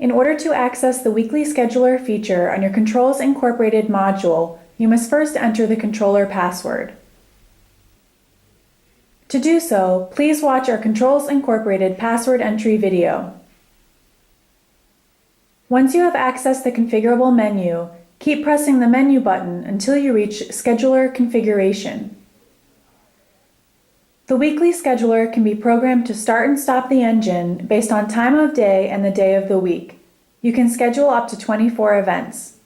In order to access the Weekly Scheduler feature on your Controls Incorporated module, you must first enter the controller password. To do so, please watch our Controls Incorporated password entry video. Once you have accessed the configurable menu, keep pressing the menu button until you reach Scheduler Configuration. The Weekly Scheduler can be programmed to start and stop the engine based on time of day and the day of the week. You can schedule up to 24 events.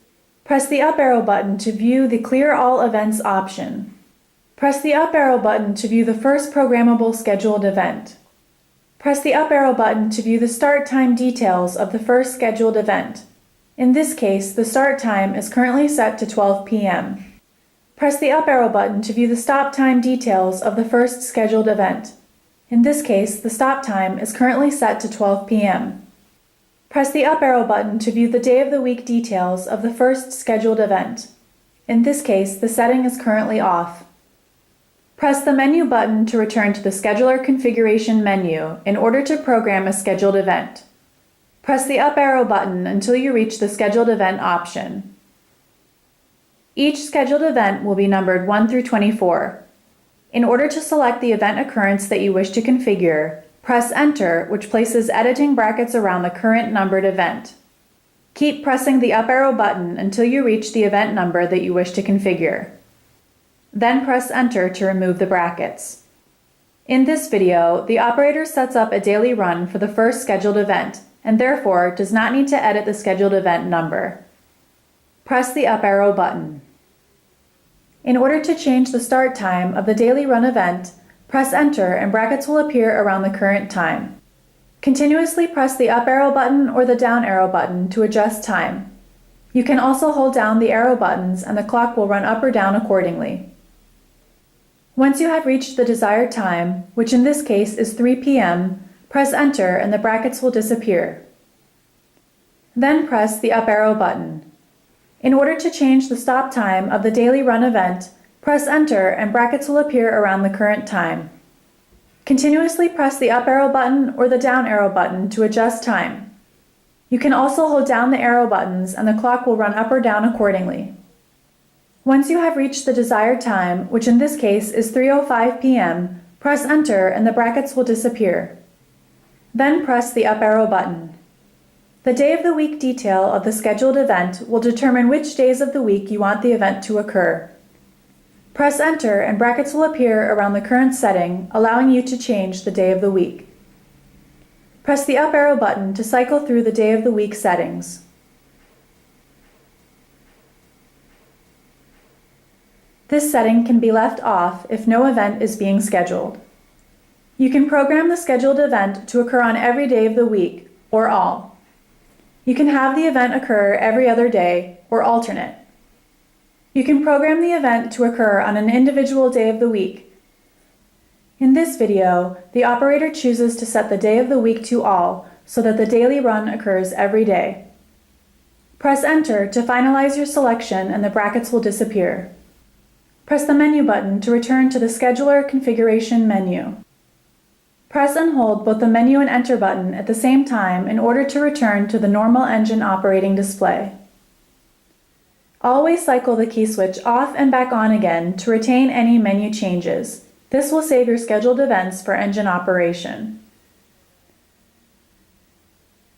Press the up arrow button to view the Clear All Events option. Press the up arrow button to view the first programmable scheduled event. Press the up arrow button to view the start time details of the first scheduled event. In this case, the start time is currently set to 12 p.m. Press the up arrow button to view the stop time details of the first scheduled event. In this case, the stop time is currently set to 12 p.m. Press the up arrow button to view the day of the week details of the first scheduled event. In this case, the setting is currently off. Press the menu button to return to the Scheduler Configuration menu in order to program a scheduled event. Press the up arrow button until you reach the Scheduled Event option. Each scheduled event will be numbered 1 through 24. In order to select the event occurrence that you wish to configure, press Enter, which places editing brackets around the current numbered event. Keep pressing the up arrow button until you reach the event number that you wish to configure. Then press Enter to remove the brackets. In this video, the operator sets up a daily run for the first scheduled event and therefore does not need to edit the scheduled event number. Press the up arrow button. In order to change the start time of the daily run event, press Enter and brackets will appear around the current time. Continuously press the up arrow button or the down arrow button to adjust time. You can also hold down the arrow buttons and the clock will run up or down accordingly. Once you have reached the desired time, which in this case is 3 p.m., press Enter and the brackets will disappear. Then press the up arrow button. In order to change the stop time of the daily run event, press Enter and brackets will appear around the current time. Continuously press the up arrow button or the down arrow button to adjust time. You can also hold down the arrow buttons and the clock will run up or down accordingly. Once you have reached the desired time, which in this case is 3:05 p.m., press Enter and the brackets will disappear. Then press the up arrow button. The day of the week detail of the scheduled event will determine which days of the week you want the event to occur. Press Enter and brackets will appear around the current setting, allowing you to change the day of the week. Press the up arrow button to cycle through the day of the week settings. This setting can be left off if no event is being scheduled. You can program the scheduled event to occur on every day of the week, or all. You can have the event occur every other day, or alternate. You can program the event to occur on an individual day of the week. In this video, the operator chooses to set the day of the week to all so that the daily run occurs every day. Press Enter to finalize your selection and the brackets will disappear. Press the menu button to return to the Scheduler Configuration menu. Press and hold both the menu and Enter button at the same time in order to return to the normal engine operating display. Always cycle the key switch off and back on again to retain any menu changes. This will save your scheduled events for engine operation.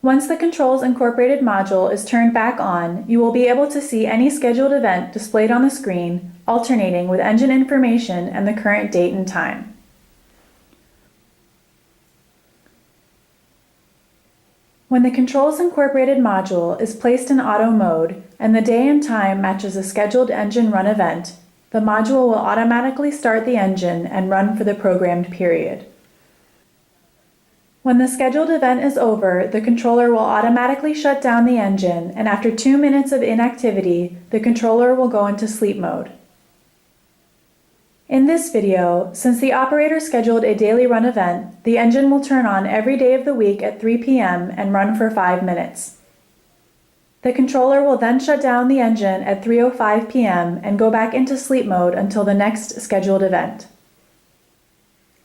Once the Controls Incorporated module is turned back on, you will be able to see any scheduled event displayed on the screen, alternating with engine information and the current date and time. When the Controls Incorporated module is placed in auto mode and the day and time matches a scheduled engine run event, the module will automatically start the engine and run for the programmed period. When the scheduled event is over, the controller will automatically shut down the engine, and after 2 minutes of inactivity, the controller will go into sleep mode. In this video, since the operator scheduled a daily run event, the engine will turn on every day of the week at 3 p.m. and run for 5 minutes. The controller will then shut down the engine at 3:05 p.m. and go back into sleep mode until the next scheduled event.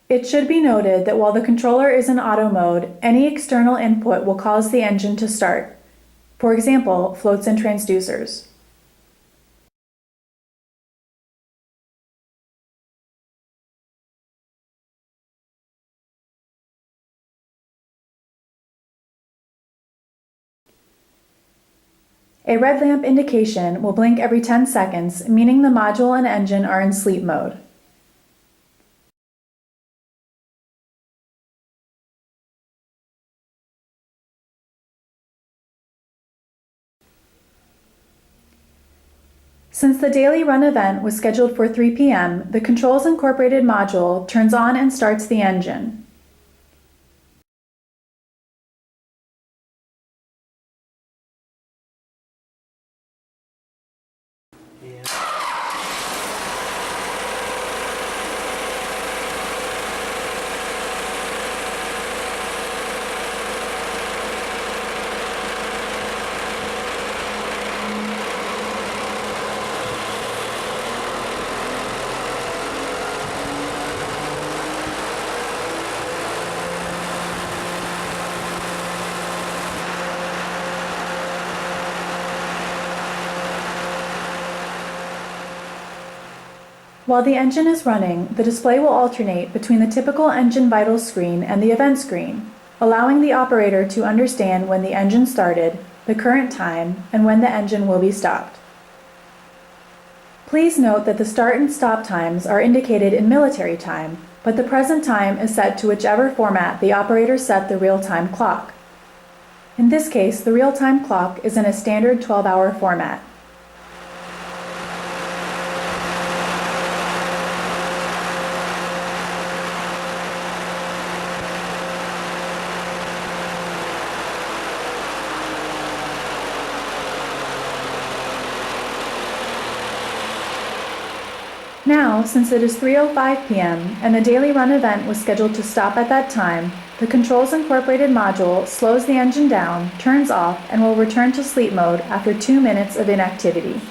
It should be noted that while the controller is in auto mode, any external input will cause the engine to start. For example, floats and transducers. A red lamp indication will blink every 10 seconds, meaning the module and engine are in sleep mode. Since the daily run event was scheduled for 3 p.m., the Controls Incorporated module turns on and starts the engine. While the engine is running, the display will alternate between the typical engine vitals screen and the event screen, allowing the operator to understand when the engine started, the current time, and when the engine will be stopped. Please note that the start and stop times are indicated in military time, but the present time is set to whichever format the operator set the real-time clock. In this case, the real-time clock is in a standard 12-hour format. Now, since it is 3:05 p.m. and the daily run event was scheduled to stop at that time, the Controls Incorporated module slows the engine down, turns off, and will return to sleep mode after 2 minutes of inactivity.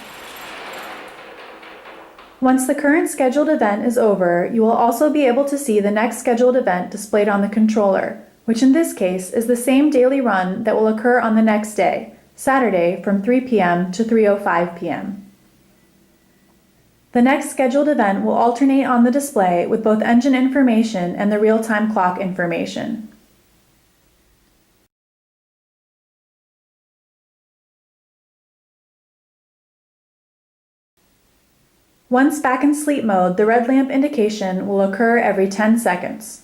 Once the current scheduled event is over, you will also be able to see the next scheduled event displayed on the controller, which in this case is the same daily run that will occur on the next day, Saturday from 3 p.m. to 3:05 p.m. The next scheduled event will alternate on the display with both engine information and the real-time clock information. Once back in sleep mode, the red lamp indication will occur every 10 seconds.